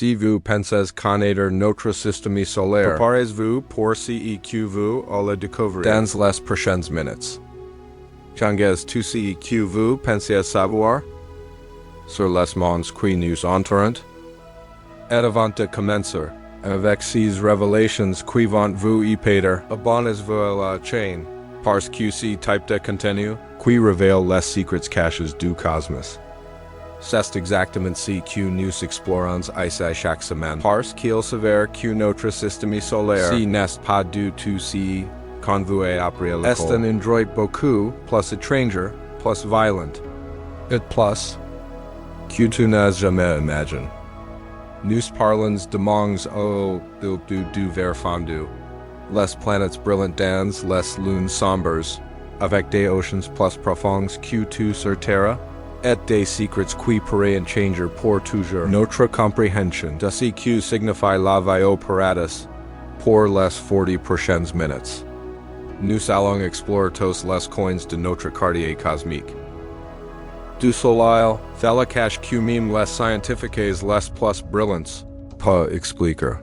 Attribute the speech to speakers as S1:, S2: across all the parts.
S1: Si vous pensez connaître notre système solaire, préparez-vous pour vous à le découvrir dans les prochaines minutes. Qu'est-ce que vous pensez savoir sur les mondes qui nous entourent? Et avant de commencer, avec ces révélations qui vont vous épater, abonnez-vous à la chaîne, parce que ce type de contenu qui révèle les secrets cachés du cosmos. C'est exactement ce que nous explorons ici chaque semaine, parce qu'il s'avère que notre système solaire n'est pas du tout si qu'on vous a appris à l'école. C'est un endroit beaucoup plus étranger, plus violent, et plus que tu n'as jamais imaginé. Nous parlons de mondes du verre fondu, les planètes brillantes dans les lunes sombres, avec des océans plus profonds que tout sur Terre, et des secrets qui pourraient changer pour toujours notre compréhension de ce que signifie la vie au paradis pour les 40 prochaines minutes. Nous allons explorer tous les coins de notre quartier cosmique. Du soleil, la cache que même les scientifiques les plus brillants pas expliquer.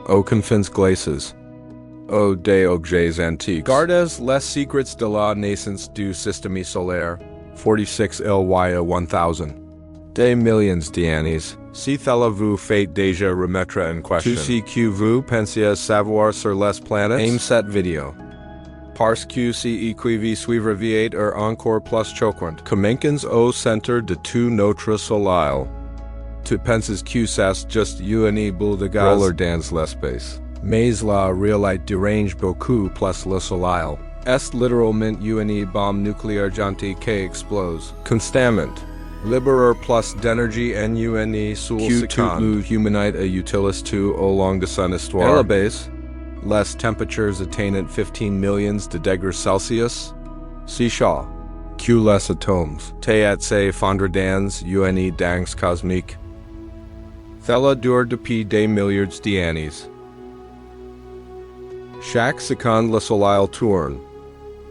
S1: Aux confins glacés, aux des objets antiques. Gardez les secrets de la naissance du système solaire, 46 LY 1000. Des millions d'années, si cela vous fait déjà remettre en question tout ce que vous pensez savoir sur les planètes, aime cette vidéo. Parce que si vous suivez est encore plus choquant, commençons au centre de tout notre soleil. Tu penses que c'est juste une boule de gaz roller dans l'espace. Mais la réalité dérange beaucoup plus le soleil. Est littéralement une bombe nucléaire géante qui explose constamment. Libérer plus d'énergie en une seule seconde. Que l'humanité utilise tout au long de son histoire. À la base, les temperatures atteignent 15 millions de degrés Celsius. C'est chaud. Que les atomes se fondre dans une danse cosmique. Cela dure depuis des milliards d'années. Chaque seconde le soleil tourne.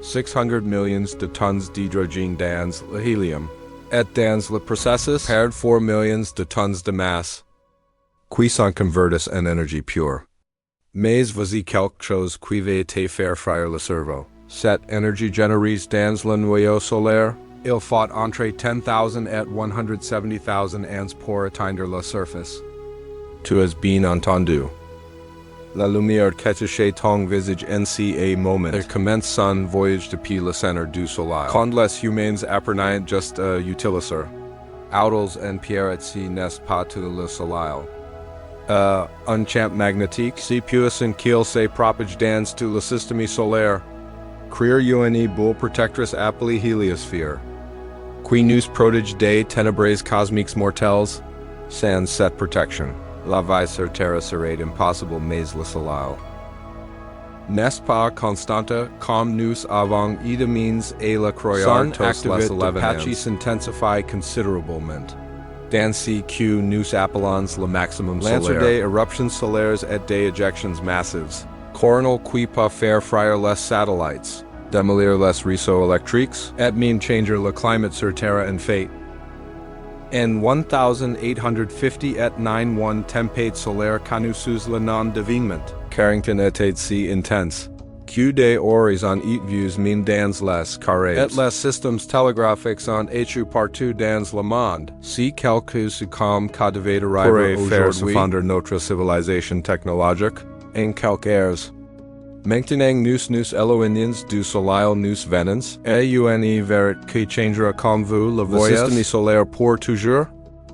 S1: 600 millions de tonnes d'hydrogène dans le hélium. Et dans le processus, perd 4 millions de tonnes de masse, qui sont converties en énergie pure. Mais voici quelque chose qui va te faire frire le cerveau. Cette énergie générée dans le noyau solaire, il faut entre 10,000 et 170,000 ans pour atteindre la surface. Tu as bien entendu. La lumière cachée ton visage en ce moment. Elle commence son voyage depuis le centre du soleil. Quand les humains apprennent juste à utiliser outils en pierre si n'est pas tout le soleil. Un champ magnétique si puissant qu'il se propage dans tout le système solaire. Créer une boule protectrice appelée héliosphère. Qui nous protège des ténèbres cosmiques mortelles. Sans cette protection, la vie sur Terre serait impossible mais le soleil n'est pas constante comme nous avons idémins et la croyance activité de Pachi s'intensifie considérablement. Dans ce que nous appelons le maximum solaire. Lancer des éruptions solaires et des éjections massives. Coronal qui peut faire frire les satellites. Démolir les réseaux électriques. Et même changer le climat sur Terre en fait. En 1850 et 91 tempête solaire connue sous le nom d'événement. Carrington était si intense. Que des horizons et vues même dans les carrés. Et les systèmes télégraphiques ont échoué partout dans le monde. Si quelque chose comme que devait arriver pourrait faire s'effondrer notre civilisation technologique en quelques heures. Maintenant nous éloignons du soleil nous venons, et une vérité qui changera comme vous le voyez. Le système solaire pour toujours.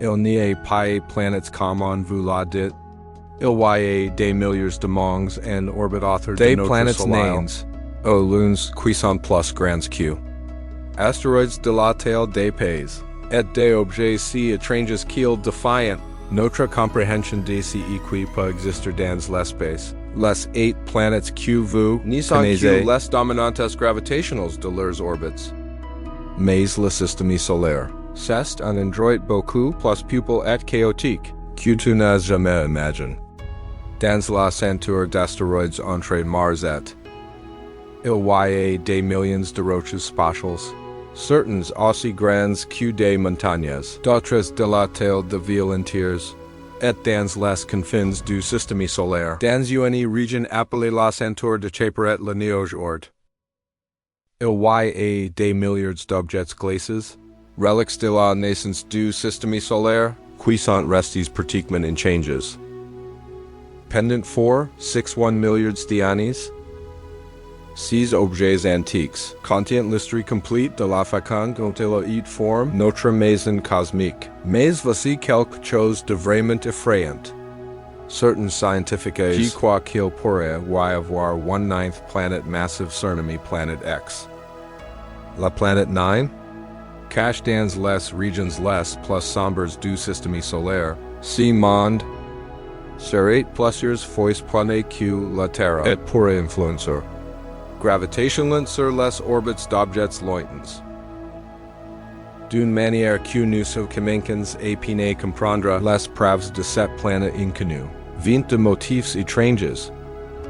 S1: Il n'y a pas de planètes comme on vous l'a dit. Il y a des milliards de mondes en orbite autour de notre soleil. Aux lunes qui sont plus grandes que astéroïdes de la taille des pays. Et des objets si étranges qu'ils défient notre compréhension de ce qui peut exister dans l'espace. Les 8 planètes que vous connaissez les dominantes gravitationnelles de leurs orbites. Mais le système solaire, c'est un endroit beaucoup plus pupille et chaotique que tu n'as jamais imaginé. Dans la ceinture d'astéroïdes entre Mars et il y a des millions de roches spatiales, certaines aussi grandes que des montagnes, d'autres de la taille de villes entières. et dans les confins du système solaire, dans une région appelée la ceinture de Préparez la néo-jord. Il y a des milliards d'objets glacés, reliques de la naissance du système solaire, qui sont restés pratiquement inchangés. Pendant 4,61 milliards d'années, ces objets antiques contiennent l'histoire complète de la façon dont ils ont formé notre maison cosmique. Mais voici quelque chose de vraiment effrayant. Certains scientifiques croient qu'il pourrait y avoir une ninth planète massive surnommée planète X. La planète 9, cachée dans les régions les plus sombres du système solaire, ce monde serait plusieurs fois plus que la Terre et pourrait influencer gravitationnement sur les orbites d'objets lointains. D'une manière que nous commençons à peine comprendre les preuves de cette planète inconnue, vint de motifs étranges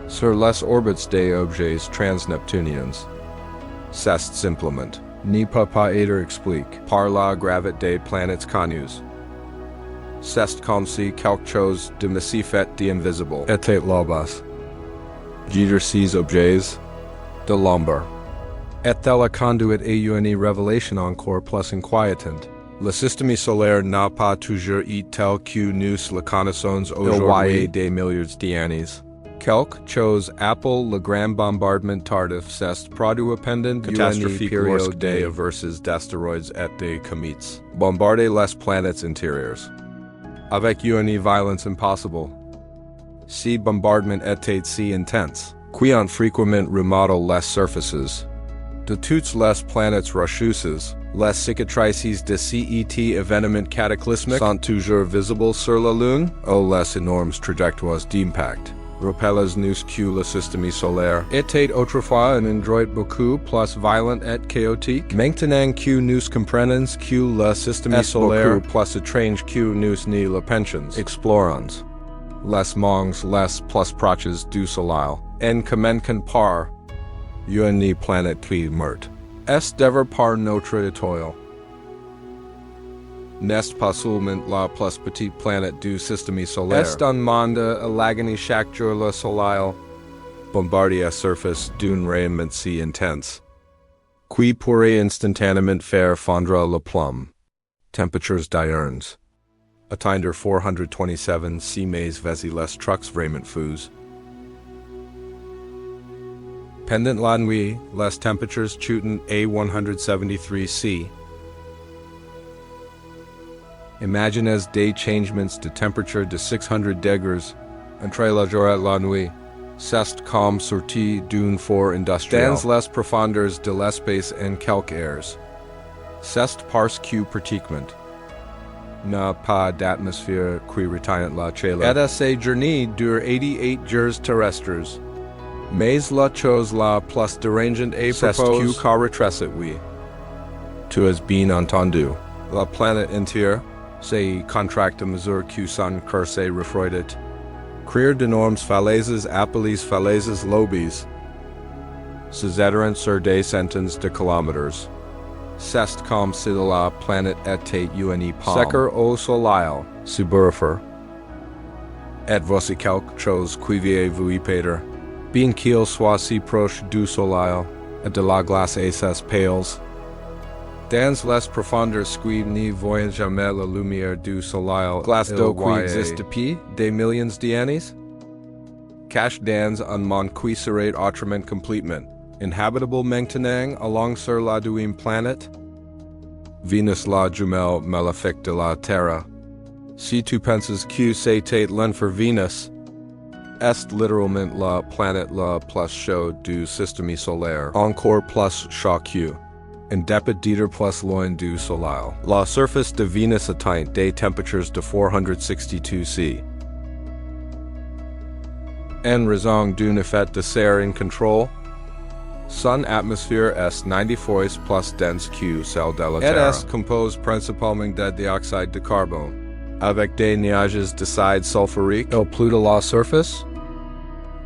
S1: sur les orbites des objets transneptuniens. C'est simplement ne peut pas être expliqué par la gravité des planètes connues. C'est comme si quelque chose de massif et d'invisible était là-bas. Jeter ces objets de l'ombre. Et la conduite à une révélation encore plus inquiétante. Le système solaire n'a pas toujours été tel que nous le connaissons aujourd'hui des milliards d'années. Quelque chose appelé le grand bombardement tardif s'est produit pendant catastrophique période des averses d'astéroïdes et de comètes, bombarder les planètes intérieures. Avec une violence impossible. Ce bombardement était si intense qui ont fréquemment remodelé les surfaces de toutes les planètes rocheuses. Les cicatrices de cet événement cataclysmique sont toujours visibles sur la Lune, ou les énormes trajectoires d'impact. Rappelez-nous que le système solaire était autrefois un endroit beaucoup plus violent et chaotique. Maintenant que nous comprenons que le système solaire est beaucoup plus étrange que nous ne le pensons, explorons les mondes les plus proches du Soleil, en commençant par une planète qui meurt. Est d'ever par notre étoile. N'est pas seulement la plus petite planète du système solaire. Est un monde à l'agonie chaque jour le Soleil, bombardé à surface d'un rayonnement si intense, qui pourrait instantanément faire fondre le plomb. Temperatures diurnes. Atteindre 427 si mais vesi les trucs vraiment fous. Pendant la nuit, les temperatures chutent à 173 C. Imaginez des changements de température de 600 degrés entre le jour et la nuit. C'est comme sorti d'un four industriel. Dans les profondeurs de l'espace en quelques heures. C'est parce que pratiquement n'a pas d'atmosphère qui retient la chaleur. Et ces journées durent 88 jours terrestres. Mais la chose la plus dérangeante est propos que retrace oui. Tu as bien entendu. La planète entière, c'est contract à mesure que son cours est refroidit. Créer d'énormes falaises appelées falaises lobbies. S'étendent sur des centaines de kilomètres. C'est comme si la planète était une pomme. Secker au soleil, suburifer. Et voici quelque chose qui vous y Peter. Bien qu'il soit si proche du soleil, et de la glace et ses pales. Dans les profondeurs qui ne voient jamais la lumière du soleil, glace d'eau qui existe depuis des millions d'années. Cache dans un monde qui serait autrement complètement inhabitable maintenant along sur la deuxième planète. Vénus la jumelle maléfique de la Terre. Si tu penses que c'était l'enfer Vénus, est littéralement la planète la plus chaude du système solaire, encore plus chaud que, en dépit d'être plus loin du soleil. La surface de Vénus atteint des températures de 462 C. En raison d'un effet de serre in contrôle, son atmosphère est 90 fois plus dense que celle de la Terre. Et est composée principalement de dioxyde de carbone. Avec des nuages d'acide sulfurique, il pleut à la surface.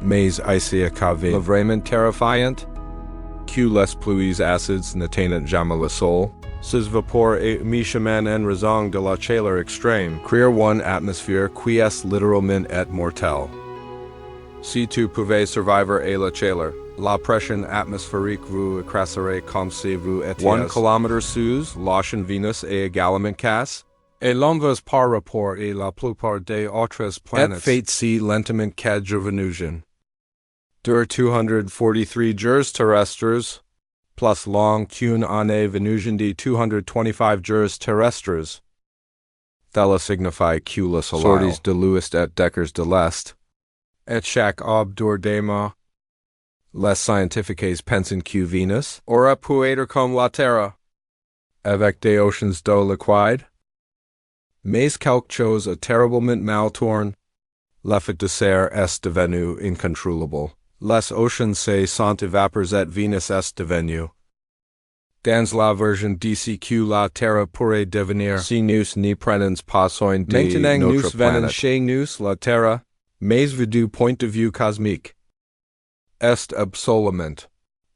S1: Mais ici à cave, vraiment terrifiant, que les pluies acides n'atteignent jamais le sol. Ces vapeur et mi-chemin en raison de la chaleur extrême, créer one atmosphere qui est littéralement et mortelle. Si tu pouvais survivre à la chaleur, la pression atmosphérique vous écraserait comme si vous étiez 1 km sous l'ocean Vénus est également casse, et l'envers par rapport à la plupart des autres planètes. Et fait si lentement qu'adrevenusion. Dur 243 jours terrestres, plus long qu'une année venusian de 225 jours terrestres. Cela signifie que le soleil sorties de l'ouest et décors de l'est. Et chaque aube des mois. Les scientifiques pensent que Vénus aurait pu être comme la Terre, avec des oceans d'eau liquide. Mais quelque chose a terriblement mal tourné. L'effet de serre est devenu incontrôlable. Les oceans se sont évaporés et Vénus est devenue. Dans la version d'ici que la Terre pourrait devenir si nous n'y prenons pas soin de
S2: Maintenant
S1: notre
S2: nous
S1: planète.
S2: venons
S1: Chez nous la Terre, mais vu du point de vue cosmique, est absolument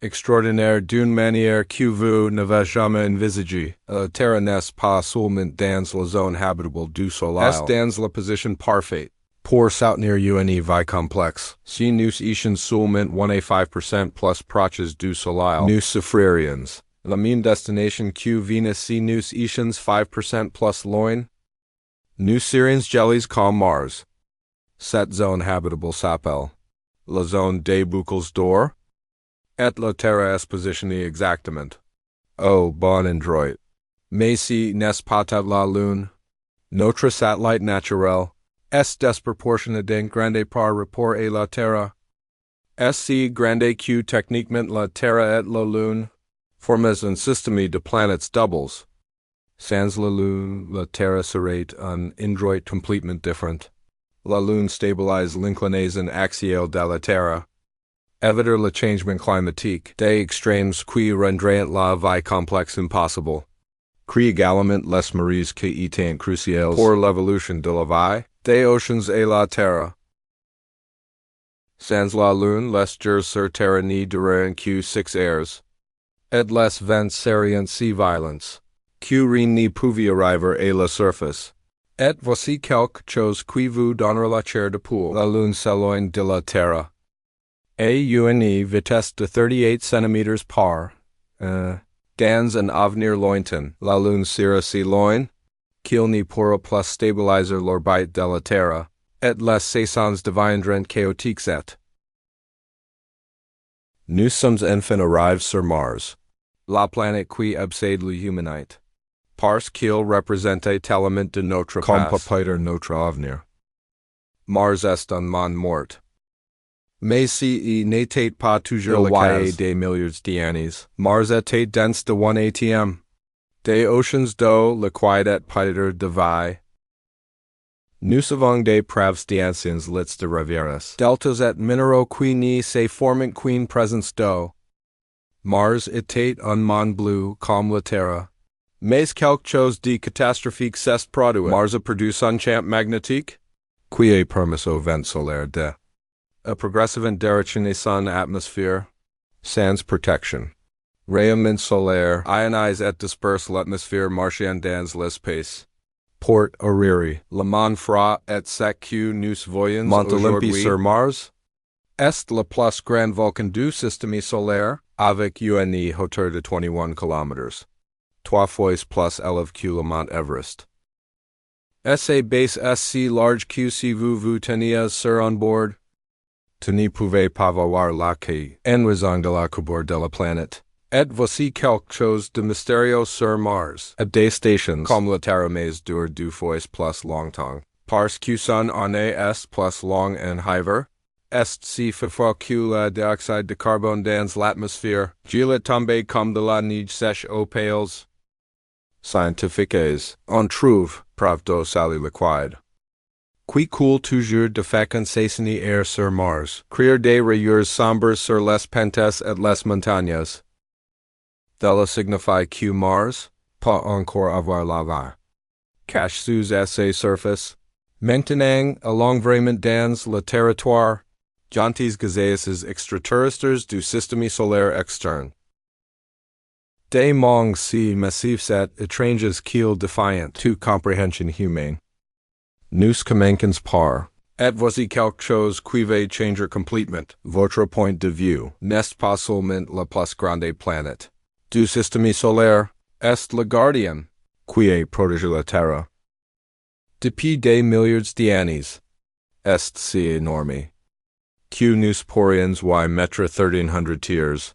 S1: extraordinaire d'une manière que vous n'avez jamais envisagée. La Terre n'est pas seulement dans la zone habitable du Soleil, est dans la position parfaite pour soutenir une vie complexe. Si nous étions seulement 1,5% plus proches du Soleil, nous souffririons. La même destination que Vénus si nous étions 5% plus loin, nous serions gelés comme Mars. Cette zone habitable s'appelle la zone des boucles d'or, et la Terre est positionnée exactement au bon endroit. Mais si n'est pas la Lune, notre satellite naturel, est desproportionnellement grande par rapport à la Terre. Est si grande que techniquement la Terre et la Lune forment un système de planètes doubles. Sans la Lune, la Terre serait un endroit complètement différent. La Lune stabilise l'inclinaison axiale de la Terre. Éviter le changement climatique des extrêmes qui rendraient la vie complexe impossible. Crée également les marées qui étaient cruciales pour l'évolution de la vie des oceans et la Terre. Sans la Lune, les jours sur Terre n'y dureraient que 6 heures. Et les vents seraient si violents que rien n'y pouvait arriver à la surface. Et voici quelque chose qui vous donnera la chair de poule. La Lune s'éloigne de la Terre. À une vitesse de 38 cm par dans un avenir lointain, la Lune sera si loin qu'il n'y pourra plus stabiliser l'orbite de la Terre, et les saisons deviendront chaotiques et nous sommes enfin arrivés sur Mars, la planète qui obsède l'humanité. Parce qu'il représente tellement de notre
S2: Comme
S1: passé.
S2: peut-être notre avenir.
S1: Mars est un monde mort. Mais si il n'était pas toujours le cas des milliards d'années, Mars était dense de 1 atm. Des oceans d'eau liquide et peut-être de vie. Nous avons des preuves d'anciens lits de rivières. Deltas et minéraux qui n'y se forment qu'une présence d'eau. Mars était un monde bleu comme la Terre. Mais quelque chose de catastrophique s'est produit. Mars a produit un champ magnétique qui a permis au vent solaire de a progressivement directionner son atmosphère sans protection. Rayonnement solaire ionise et disperse l'atmosphère marchande dans l'espace. Port Oriri, le monde froid et sec que nous voyons aujourd'hui sur Mars, est le plus grand volcan du système solaire avec une hauteur de 21 km. 3 fois plus élevé que le mont Everest. Sa base est si large que si vous teniez sur un bord, tu n'y pouvez pas voir la quai en raison de la courbure de la planète. Et voici quelque chose de mystérieux sur Mars. À des stations comme la Terre mais dure 2 fois plus longtemps. Parce que son année est plus long en hiver, est si fort que le dioxyde de carbone dans l'atmosphère, gèle tombe comme de la neige sèche aux pales. Scientifiques, on trouve preuve d'eau salée liquide. Qui coule toujours de façon saisonnée air sur Mars, créer des rayures sombres sur les pentes et les montagnes. Cela signifie que Mars peut encore avoir la vie. Cache sous sa surface. Maintenant, vraiment dans le territoire, gentils gazes extraterrestres du système solaire externe. Des mongs si massif set étranges qu'il defiant to comprehension humaine. Nous commençons par. Et voici quelque chose qui va changer complètement votre point de vue. N'est pas seulement la plus grande planète du système solaire, est le gardien qui protège la Terre. Depuis des milliards d'années, est si énorme que nous pourrions y mettre 1300 tiers.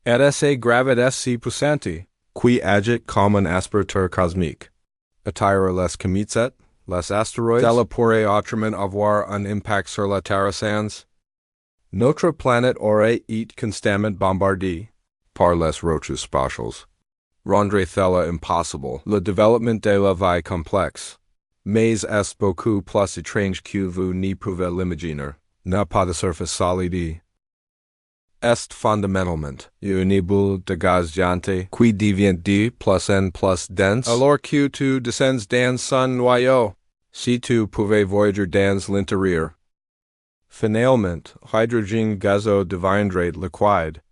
S1: Et assez grave est si puissante, qui agit comme un aspirateur cosmique. Attire les comètes, les astéroïdes, cela pourrait autrement avoir un impact sur la Terre sans. Notre planète aurait été constamment bombardée par les roches spatiales. Rendre cela impossible. Le développement de la vie complexe. Mais est beaucoup plus étrange que vous n'y pouvez l'imaginer. N'a pas de surface solide. Est fondamentalement une boule de gaz géante qui devient de plus en plus dense alors que tu descends dans son noyau. Si tu pouvais voyager dans l'intérieur. Finalement, hydrogène gazeau deviendrait liquide.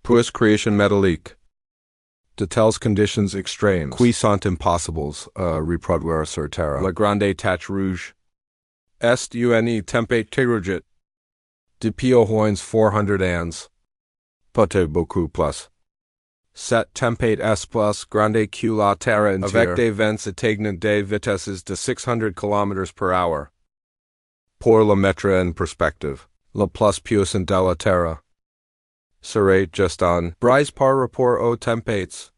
S1: Puis création métallique. De telles conditions extrêmes qui sont impossibles à reproduire sur Terre. La grande tache rouge. Est une tempête terrible. Depuis au moins 400 ans. Peut-être beaucoup plus. Cette tempête est plus grande que la Terre entière. Avec des vents atteignant des vitesses de 600 km per hour. Pour la mettre en perspective, la plus puissante de la Terre serait juste un brise par rapport aux tempêtes.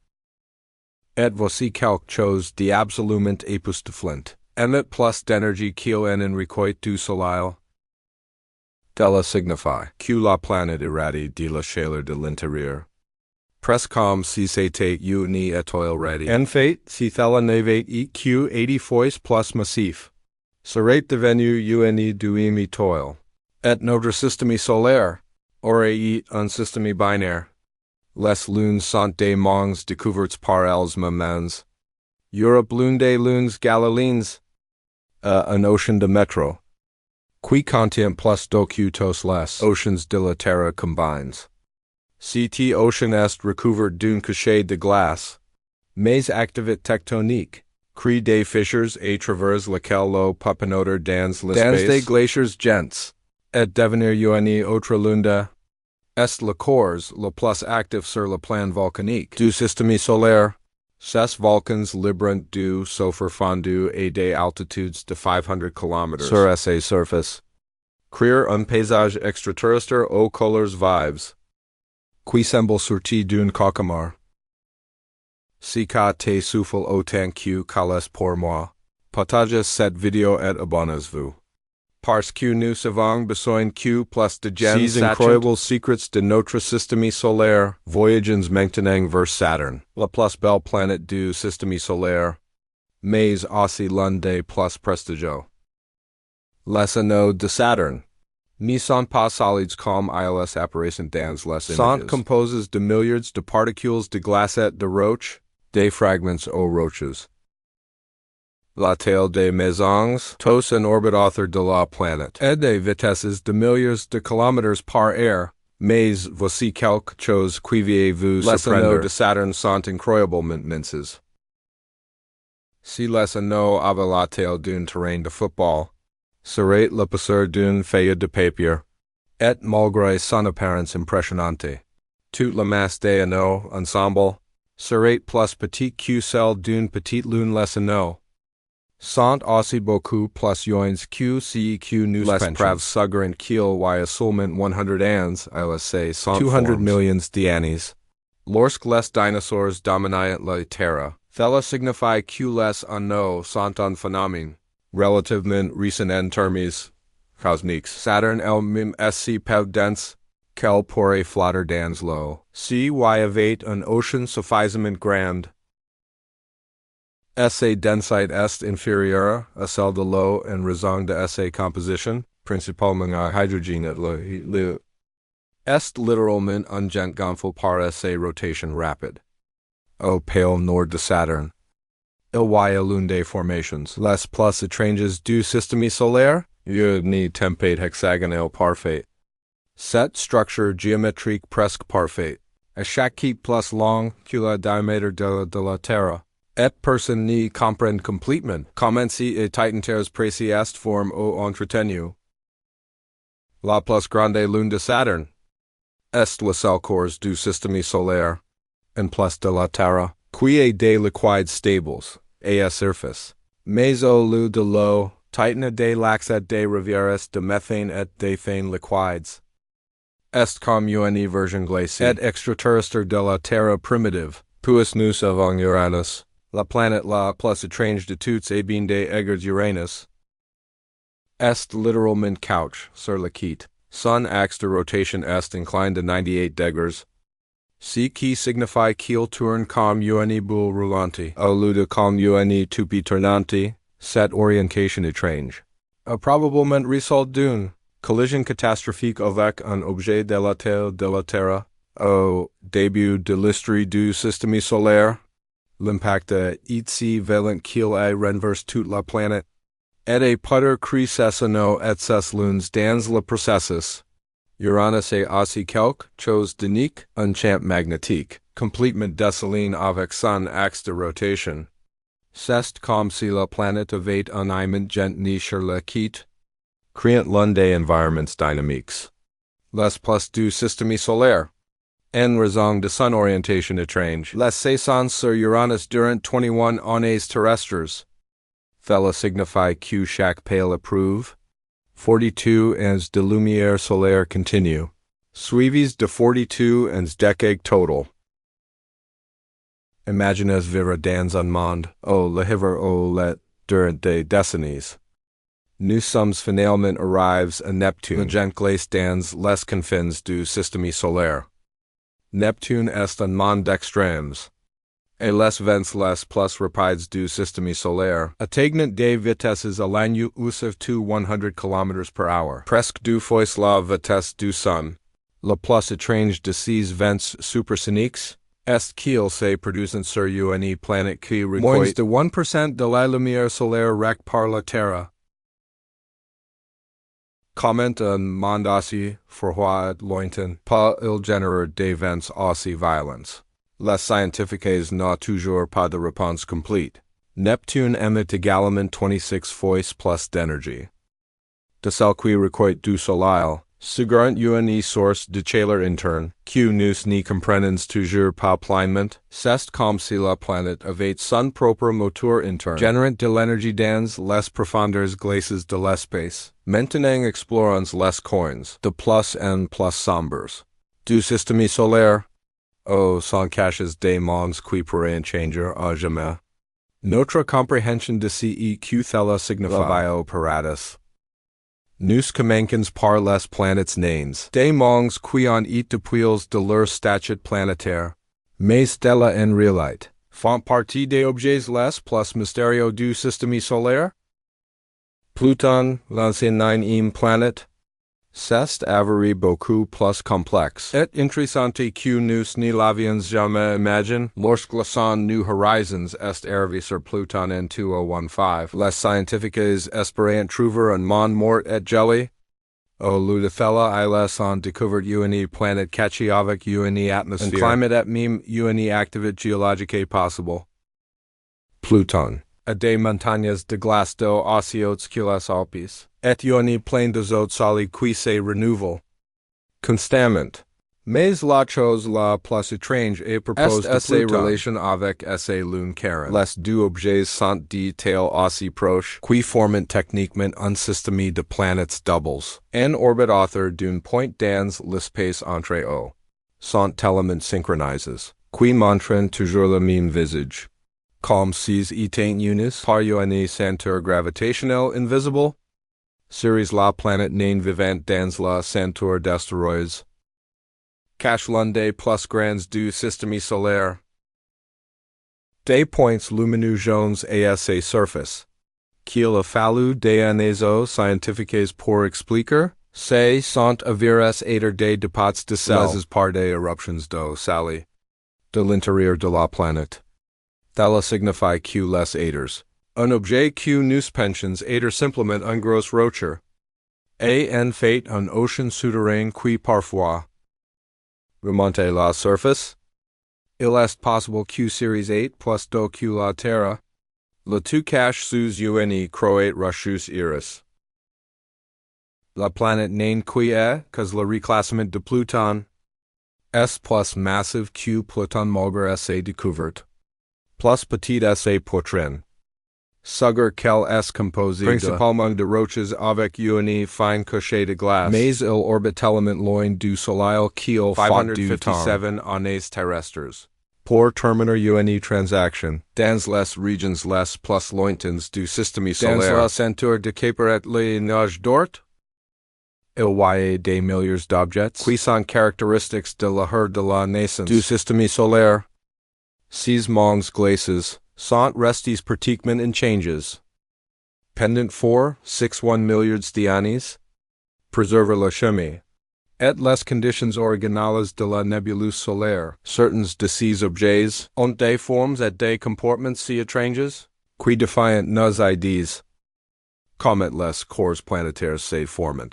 S1: Et voici quelque chose d'absolument époustouflant. Émet plus d'énergie qu'il en recueille du soleil. Cela signifie que la planète irradie de la chaleur de l'intérieur. Presque comme si c'était une étoile radie. En fait, si cela n'avait été que 80 fois plus massif, serait devenu une demi-étoile. Et notre système solaire aurait été un système binaire. Les lunes sont des mondes découvertes par elles-mêmes. Europe l'une des lunes galiléennes. Un ocean de métro. Qui contient plus d'eau que tous les oceans de la Terre combines. Cet ocean est recouvert d'une cachée de glace. Mais activité tectonique. Crée des fissures à travers lesquelles l'eau peut pénétrer dans l'espace. Dans des glaciers gents. Et devenir une autre lune. Est le corps le plus actif sur le plan volcanique du système solaire. Ces volcans libérant du sulfure fondu à des altitudes de 500 km sur sa surface. Créer un paysage extraterrestre aux couleurs vives. Qui semble sorti d'un cauchemar. Si ka te souffle autant que calais pour moi. Partagez cette vidéo et abonnez-vous. Parce que nous avons besoin que plus de gens ces incroyables secrets de notre système solaire. Voyagens maintenant vers Saturne, la plus belle planète du système solaire. Mais aussi l'un des plus prestigieux. Les anneaux de Saturne ne sont pas solides comme ils apparaissent dans les images. Sont composés de milliards de particules de glacettes de roche, des fragments aux roches. La taille des maisons, tous en orbite autour de la planète, et des vitesses de milliards de kilomètres par heure, mais voici quelque chose qui va vous surprendre. Les anneaux de Saturne sont incroyablement minces. Si les anneaux avaient la taille d'un terrain de football, serait l'épaisseur d'une feuille de papier, et malgré son apparence impressionnante, toute la masse des anneaux ensemble serait plus petite que celle d'une petite lune. Les anneaux sont aussi beaucoup plus joints que si que nous preuves suggérant qu'il y a seulement 100 ans, ils sont 200 millions d'années. Lorsque les dinosaures dominaient la Terre, cela signifie que les anneaux sont un phénomène relativement récent en termes cosmiques. Saturne elle-même est si peu dense qu'elle pourrait flotter dans l'eau. Si y avait un océan suffisamment grand, sa densité est inférieure à celle de l'eau en raison de sa composition, principalement à hydrogène et l'eau. Est littéralement un jet gonflé par sa rotation rapide. Au pôle nord de Saturne, il y a l'une des formations les plus étranges du système solaire, une tempête hexagonale parfaite. Cette structure géométrique presque parfaite à chaque plus long que le diamètre de la Terre. Et personne n'y comprend complètement comment si et titentaires précis est forme au entretenu. La plus grande lune de Saturne est le seul corps du système solaire, en plus de la Terre, qui est des liquides stables, et à surface. Mais au lieu de l'eau, Titan a des lacs et des rivières de méthane et d'éthane liquides. Est comme une version glacée et extraterrestre de la Terre primitive, puis nous avons Uranus, la planète la plus étrange de toutes et bien des aigres d'Uranus. Est littéralement couch sur le quitte. Son axe de rotation est inclined to 98 degrees. Ce qui signifie qu'il tourne comme une boule roulante, au lieu de comme une toupie tournante. Cette orientation étrange a probablement résulté d'une collision catastrophique avec un objet de la Terre au début de l'histoire du système solaire. L'impact est si violent qu'il a renversé toute la planète. Et peut crescendo et ses lunes dans le processus. Uranus est aussi quelque chose d'unique, un champ magnétique, complètement décalé avec son axe de rotation. C'est comme si la planète avait un aimant génie sur le quitte, créant l'un des environnements dynamiques. Les plus du système solaire. En raison de son orientation étrange, les saisons sur Uranus durant 21 années terrestres. Cela signifie que chaque pale approuve. 42 ans de lumière solaire continue. Suivis de 42 ans décades total. Imaginez vivre dans un monde où le hiver ou let durant des décennies. Nous sommes finalement arrivés à Neptune, le géant glace dans les confins du système solaire. Neptune est un monde d'extrêmes. Et les vents les plus rapides du système solaire atteignent des vitesses à l'année usave to 100 km/h, presque deux fois la vitesse du son. Le plus étrange de ces vents supersoniques est qu'ils se produisent sur une planète qui recueille moins de 1% de la lumière solaire rec par la Terre. Comment un monde aussi froid lointain pas il génère des vents aussi violents. Les scientifiques n'ont toujours pas de réponse complète. Neptune émet également 26 fois plus d'énergie. De celle qui recueille du soleil, suggérant une source de chaleur interne, que nous n'y comprenons toujours pas pleinement, c'est comme si la planète avait son propre moteur interne, générant de l'énergie dans les profondeurs glacées de l'espace. Maintenant explorons les coins, de plus en plus sombres, du système solaire. Oh, sans caches des mondes qui pourraient changer à jamais. Notre compréhension de ce cela signifie la apparatus. Nous commençons par les planètes naines, des mondes qui ont été depuis de leur statut planétaire. Mais cela en réalité font partie des objets les plus mystérieux du système solaire. Pluton, l'ancienne planète, c'est avéré beaucoup plus complexe et intéressante que nous ne l'avions jamais imaginé. Lorsque le son New Horizons est arrivé sur Pluton en 2015, les scientifiques espéraient trouver un monde mort et gelé. Au lieu de cela, ils ont découvert une planète cachée avec une atmosphère, un climat et même une activité géologique possible. Pluton a des montagnes de glace d'eau aussi hautes que les Alpes, et une plaine d'azote solide qui se renouvelle constamment. Mais la chose la plus étrange est propose de sa relation avec sa lune carrée. Les deux objets sont dit-elle aussi proches, qui forment techniquement un système de planètes doubles, en orbite autour d'un point dans l'espace entre eux. Sont tellement synchronisés, qui montrent toujours le même visage. Comme s'ils étaient unis par une ceinture gravitationnelle invisible. Ceres la planète naine vivante dans la ceinture d'astéroïdes. Cache l'un des plus grands du système solaire. Des points lumineux jaunes à sa surface. Qu'il a fallu des années scientifiques pour expliquer, ces sont avérés être des dépôts de sel par des éruptions d'eau salée de l'intérieur de la planète. Cela signifie que les êtres, un objet que nous pensons être simplement un gros rocher, est en fait un océan souterrain qui parfois remonter la surface. Il est possible que Series 8 plus do que la Terre, le tout cache sous une croate rocheuse iris. La planète naine qui est, cause le reclassement de Pluton, est plus massive que Pluton malgré ses découvertes. Plus petit est pourtrain. Sugar qu'elle est composée principalement de roches avec une fine couche de glace. Mais il orbite tellement loin du soleil qu'il faut du temps. 557 années terrestres. Pour terminer une transaction, dans les regions les plus lointaines du système solaire. Dans le centre de Préparez les nage d'ort. Il y a des milliers d'objets qui sont caractéristiques de l'heure de la naissance du système solaire. Ces mondes glaces sont restés pratiquement inchanges. Pendant 4,61 milliards d'années, preserve la chimie. Et les conditions originales de la nébuleuse solaire, certains de ces objets ont des formes et des comportements si étranges, qui défient nos idées, comme les corps planétaires se forment.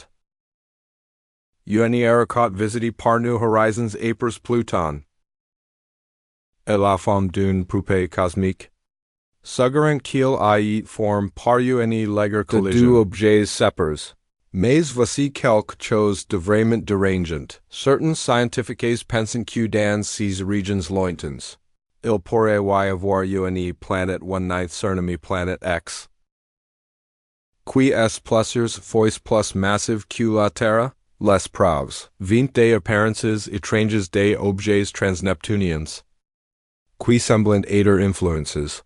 S1: Une éricot visité par nous horizons épers Pluton. Et la forme d'une poupée cosmique. Suggérant qu'il y forme par une légère collision de deux objets séparés. Mais voici quelque chose de vraiment dérangeant. Certains scientifiques pensent que dans ces regions lointaines, il pourrait y avoir une planète surnommée planète X. Qui est plusieurs fois plus massive que la Terre? Les preuves. 20 des apparences étranges des objets transneptuniens. Qui semblent être influences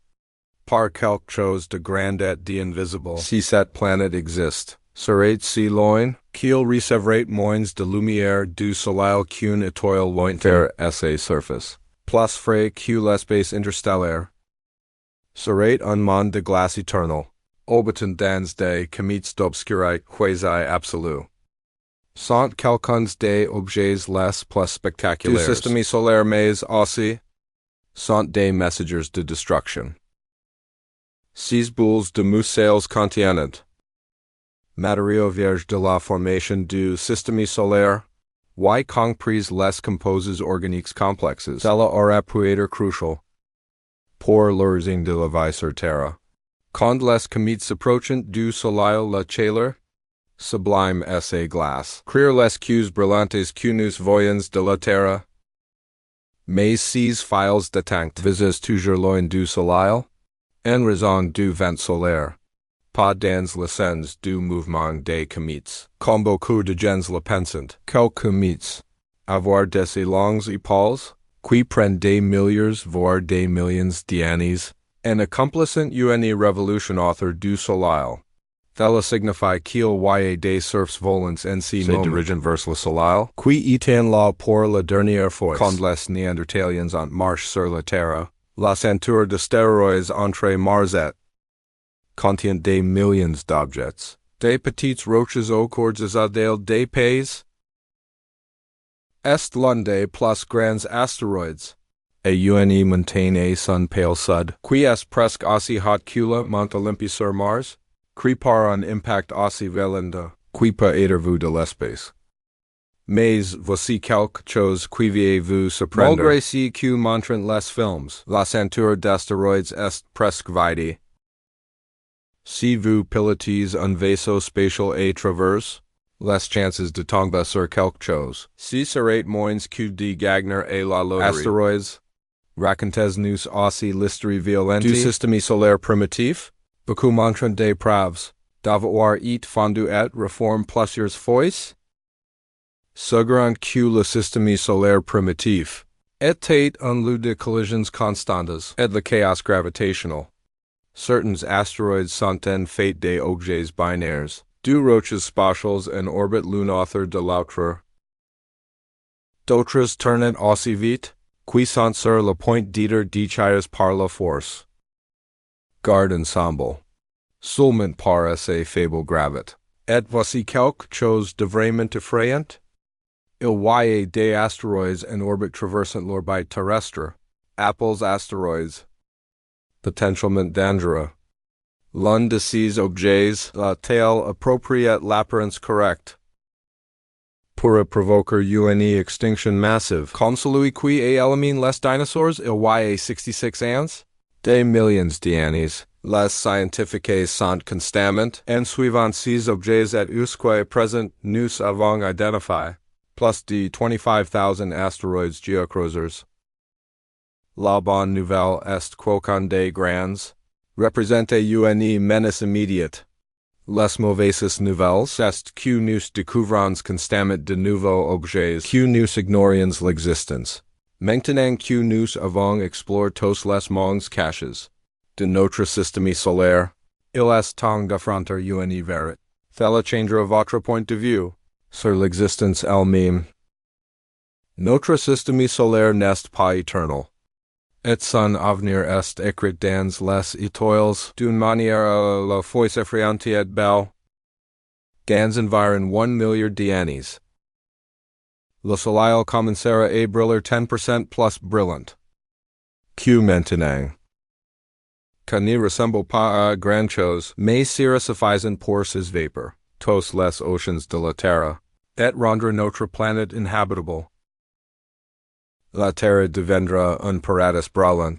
S1: par quelque chose de grand et d'invisible. Si cette planète existe, serait si loin qu'il recevrait moins de lumière du soleil qu'une étoile lointaine à sa surface. Plus frais que l'espace interstellaire. Serait un monde de glace éternelle, orbitant dans des comètes d'obscurité quasi-absolue. Sont quelques des objets les plus spectaculaires du système solaire mais aussi sont des messengers de destruction. Ces boules de mussels contiennent matériaux vierges de la formation du système solaire, y compris les composés organiques complexes. Cela aura pu être crucial pour l'origine de la vie sur Terre. Quand les comètes approchent du soleil la chaleur sublime sa glace. Créer les cues brillantes que nous voyons de la Terre. Mais ces files détentes visent toujours loin du soleil, en raison du vent solaire. Pas dans le sens du mouvement des comètes. Comme beaucoup de gens le pensent, quelques comètes avoir des longues épaules, qui prennent des milliers voire des millions d'années, en accomplissent une révolution autour du soleil. Cela signifie qu'il y a des surfs volants en ces moments dirigent vers le soleil, qui étaient là pour la dernière fois. Quand les Néandertaliens ont marché sur la Terre, la ceinture de stéroïdes entre Mars et contient des millions d'objets. Des petites roches au cours des pays. Est l'un des plus grands astéroïdes. Et une montagne sun pale sud, qui est presque aussi haute que le mont Olympus sur Mars, qui par un impact aussi violent, qui peut être vu de l'espace. Mais voici quelque chose qui va vous surprendre. Malgré ce que montrent les films, la ceinture d'astéroïdes est presque vide. Si vous pilotez un vaisseau spatial à travers, les chances de tomber sur quelque chose. Si serait moins que de gagner à la loterie. Astéroïdes, racontez-nous aussi l'histoire violente du système solaire primitif. Beaucoup montrent des preuves d'avoir été fondu et reformé plusieurs fois. Suggérant que le système solaire primitif était un lieu de collisions constantes et le chaos gravitationnel. Certains astéroïdes sont en fait des objets binaires, deux roches spatiales en orbite l'une autour de l'autre. D'autres tournent aussi vite, qui sont sur le point d'être déchirés par la force. Garde ensemble. Seulement par sa faible gravité. Et voici quelque chose de vraiment effrayant. Il y a des astéroïdes en orbite traversant l'orbite terrestre. Appels astéroïdes. Potentiellement dangereux. L'un de ces objets a-t-il approprié l'apparence correcte? pourraient provoquer une extinction massive. Comme celui qui a éliminé les dinosaures il y a 66 ans? Des millions d'années. Les scientifiques sont constamment en suivant ces objets et jusqu'à présent nous avons identifié plus de 25,000 astéroïdes géocroiseurs. La bonne nouvelle est qu'aucun des grands représente une menace immédiate. Les mauvaises nouvelles est que nous découvrons constamment de nouveaux objets que nous ignorions l'existence. Maintenant que nous avons exploré tous les mondes cachés de notre système solaire, il est temps d'affronter Univers. Cela changera votre point de vue sur l'existence elle-même. Notre système solaire n'est pas éternel. Et son avenir est écrit dans les étoiles d'une manière à la fois effrayante et belle. Dans environ 1 milliard d'années, le soleil commencera à briller 10% plus brillant que maintenant. Qu'il ne ressemble pas à grand chose, mais sera suffisant pour ses vapeurs, tous les oceans de la Terre, et rendre notre planète inhabitable. La Terre deviendra un paradis brûlant,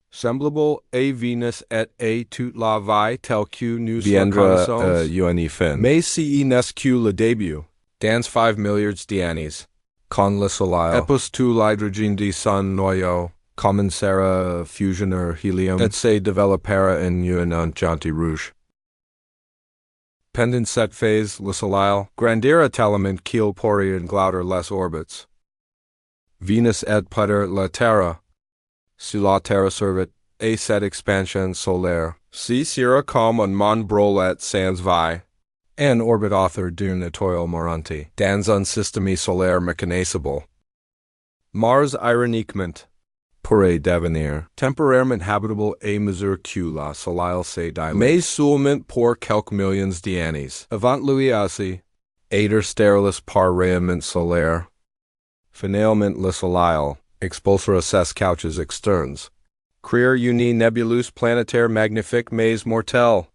S1: semblable à Vénus et à toute la vie telle que nous la connaissons. Une fin. Mais ce n'est que le début. Dans 5 milliards d'années, quand le soleil épousse tout l'hydrogène de son noyau, commencera à fusionner hélium et se développera en une géante rouge. Pendant cette phase, le soleil grandira tellement qu'il pourrait engloutir les orbites. Vénus et peut-être la Terre. Si la Terre survit à cette expansion solaire, ce sera comme un monde brûlant sans vie. En orbite autour d'une étoile mourante, dans un système solaire mécanisable. Mars ironiquement pourrait devenir temporairement habitable à mesure que le soleil se dilate, mais seulement pour quelques millions d'années. Avant lui aussi, être stériles par rayonnement solaire. Finalement le soleil expulsera ses couches externes. Créer une nébuleuse planétaire magnifique mais mortelle.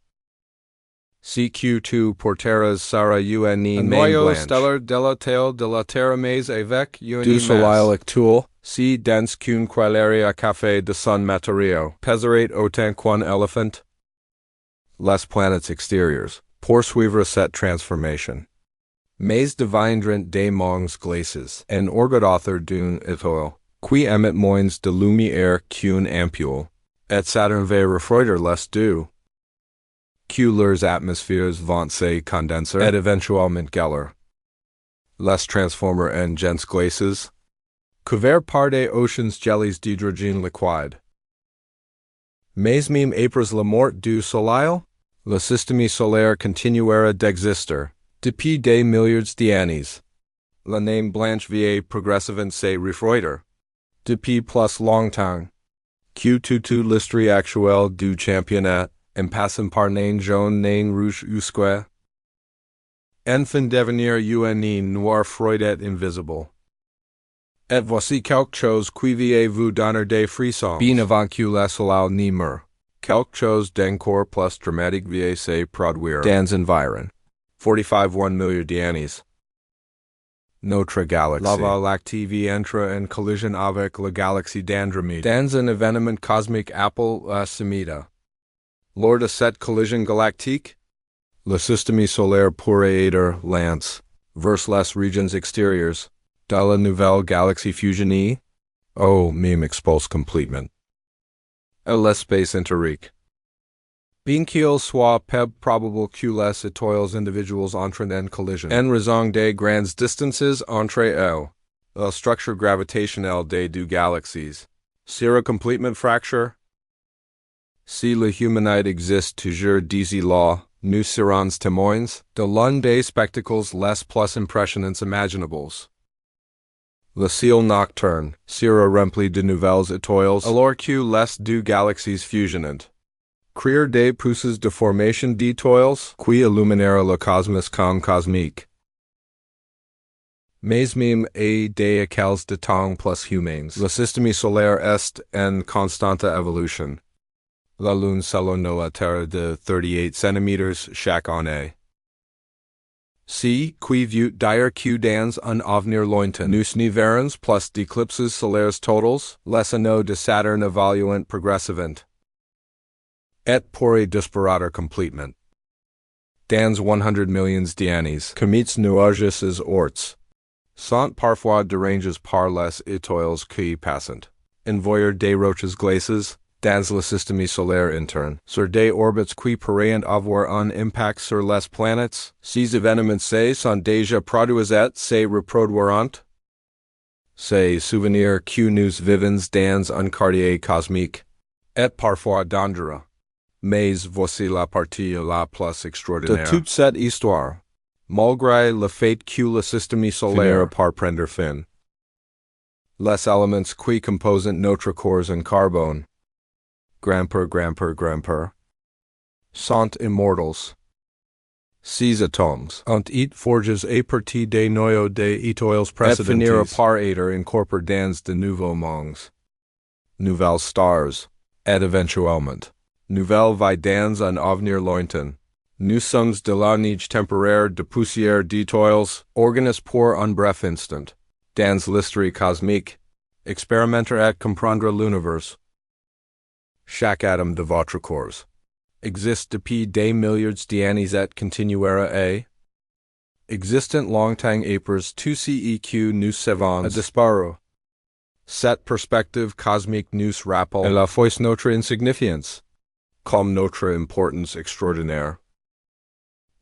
S1: CQ2 porteras sera une noyau stellar de la taille de la Terre mais avec une du soleil actuel, si dense qu'une cuillère à café de son matériau, peserait autant qu'un éléphant. Les planètes extérieures poursuivre cette transformation. Mais deviendront des mondes glacés en orbite autour d'une étoile, qui émet moins de lumière qu'une ampoule, et Saturne va refroidir les deux. Que leurs atmosphères vont se condenser et éventuellement geler. Les transformer en gens glacés. Couverts par des oceans gelés d'hydrogène liquide. Mais même après la mort du soleil, le système solaire continuera d'exister, depuis des milliards d'années. La naine blanche va progressivement se refroidir. Depuis plus longtemps. Que toute l'histoire actuelle du championnat, en passant par naine jaune, naine rouge jusqu'à enfin devenir une noire froidette invisible. Et voici quelque chose qui va vous donner des frissons. Bien avant que le soleil ne meure. Quelque chose d'encore plus dramatique va se produire dans environ 45 milliards d'années. Notre galaxie. La Voie lactée entre en collision avec la galaxie d'Andromède. Dans un événement cosmique appelé la Semita. Lors de cette collision galactique, le système solaire pourrait être lancé vers les régions extérieures de la nouvelle galaxie fusionnée, ou même expulsé complètement à l'espace intérieur. Bien qu'il soit peu probable que les étoiles individuelles entrent en collision en raison des grandes distances entre elles, la structure gravitationnelle des deux galaxies sera complètement fracturée. Si l'humanité existe toujours d'ici là, nous serons témoins de l'un des spectacles les plus impressionnants imaginables. Le ciel nocturne sera rempli de nouvelles étoiles alors que les deux galaxies fusionnent. Créer des processus de formation d'étoiles qui illuminera le cosmos comme cosmique. Mais même à des échelles de temps plus humaines, le système solaire est en constante évolution. La Lune s'éloigne de la Terre de 38 cm chaque année. C. Qui vut dire que dans un avenir lointain nous niverons plus d'éclipses solaires totals, les anneaux de Saturne évoluent progressivement. Et pourraient disparaître complètement. Dans 100 millions d'années, comets nuages orts sont parfois dérangés par les étoiles qui passent. Envoyer des roches glacées dans le système solaire interne, sur des orbites qui pourraient avoir un impact sur les planètes. Ces événements sont déjà produits et se reproduiront. Ces souvenirs que nous vivons dans un quartier cosmique, et parfois dangereux. Mais voici la partie la plus extraordinaire de toute cette histoire. Malgré le fait que le système solaire par prendre fin, les éléments qui composent notre corps en carbone, grand-père, sont immortels. Ces atomes ont été forgés à partir des noyaux des étoiles précédentes et finiront par être incorporés dans de nouveaux mondes, nouvelles stars, et éventuellement nouvelle vie dans un avenir lointain. Nous sommes de la niche temporaire de poussière d'étoiles, organisées pour un bref instant. Dans l'histoire cosmique, expérimenter et comprendre l'univers. Chaque atome de votre corps existe depuis des milliards d'années et continuera à existent longtemps après tout ce que nous savons à disparu. Cette perspective cosmique nous rappelle à la fois notre insignifiance, comme notre importance extraordinaire.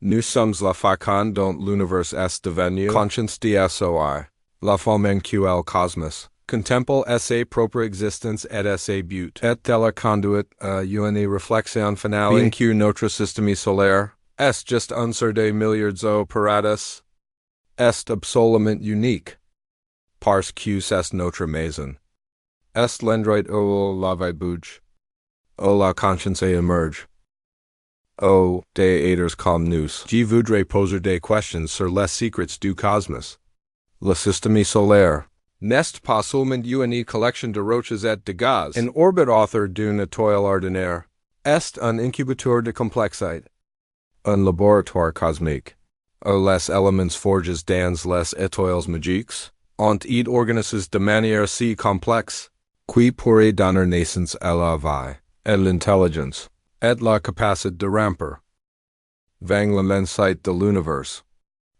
S1: Nous sommes la façon dont l'univers est devenu conscience de soi, la forme en que le cosmos contemple sa propre existence et sa but, et de la conduite à une réflexion finale bien que notre système solaire est juste un sur des milliards opératus, est absolument unique, parce que c'est notre maison. Est l'endroit où la vie bouge, où la conscience émerge. Oh, des êtres comme nous, je voudrais poser des questions sur les secrets du cosmos. Le système solaire n'est pas seulement une collection de roches et de gaz. En orbite autour d'une étoile ordinaire, est un incubateur de complexité. Un laboratoire cosmique, où les éléments forgés dans les étoiles magiques ont été organisés de manière si complexe, qui pourrait donner naissance à la vie, et l'intelligence, et la capacité de ramper. Vang l'immensité de l'univers.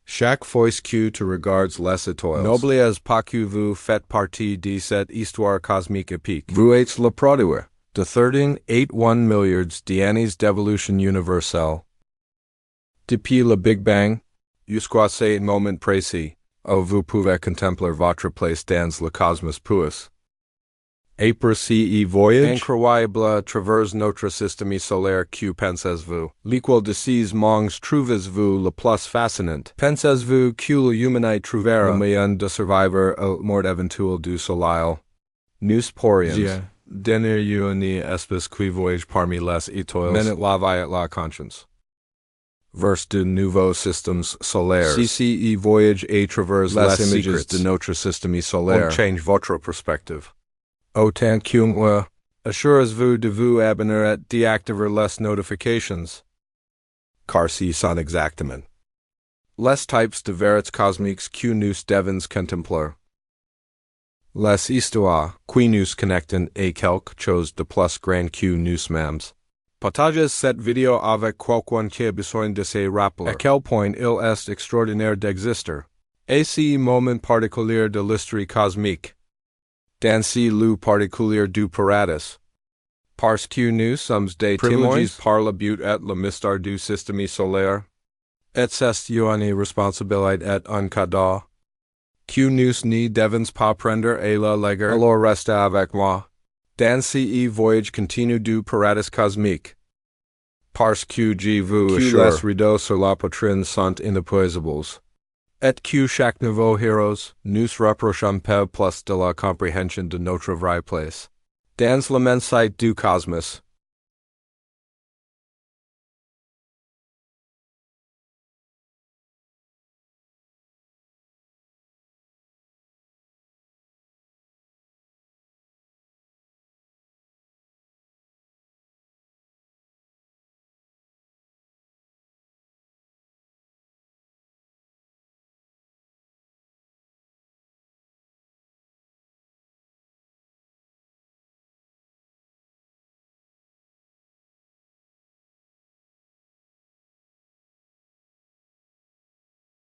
S1: Chaque fois que tu regardes les étoiles, n'oubliez pas que vous faites partie de cette histoire cosmique épique. Vous êtes le produit de 13.81 milliards d'années d'évolution universelle. Depuis le Big Bang, jusqu'à ce moment précis, où vous pouvez contempler votre place dans le cosmos puis. Après ce voyage incroyable à travers notre système solaire, que pensez-vous? Lequel de ces mondes trouvez-vous le plus fascinant? Pensez-vous que l'humanité trouvera le moyen de survivre à la mort éventuelle du soleil? Nous pourrions donner une espèce qui voyage parmi les étoiles, mener la vie et la conscience. Vers de nouveaux systèmes solaires. Si ce voyage à travers les images de notre système solaire change votre perspective. Autant que moi, assurez-vous de vous abonner et d'activer les notifications. Car si sont exactement les types de vérités cosmiques que nous devons contempler. Les histoires qui nous connectent à quelque chose de plus grand que nous-mêmes. Partagez cette vidéo avec quelqu'un qui a besoin de se rappeler à quel point il est extraordinaire d'exister. À ce moment particulier de l'histoire cosmique. Dans ce lieu particulier du paradis. Parce que nous sommes des témoins par le but et le mystère du système solaire. Et c'est une responsabilité et un cadeau. Que nous ne devons pas prendre à la légère. Alors restez avec moi. Dans ce voyage continu du paradis cosmique. Parce que je vous assure les rideaux sur la poitrine sont inépuisables. Et que chaque nouveau héros nous rapproche un peu plus de la compréhension de notre vraie place. Dans l'immensité du cosmos,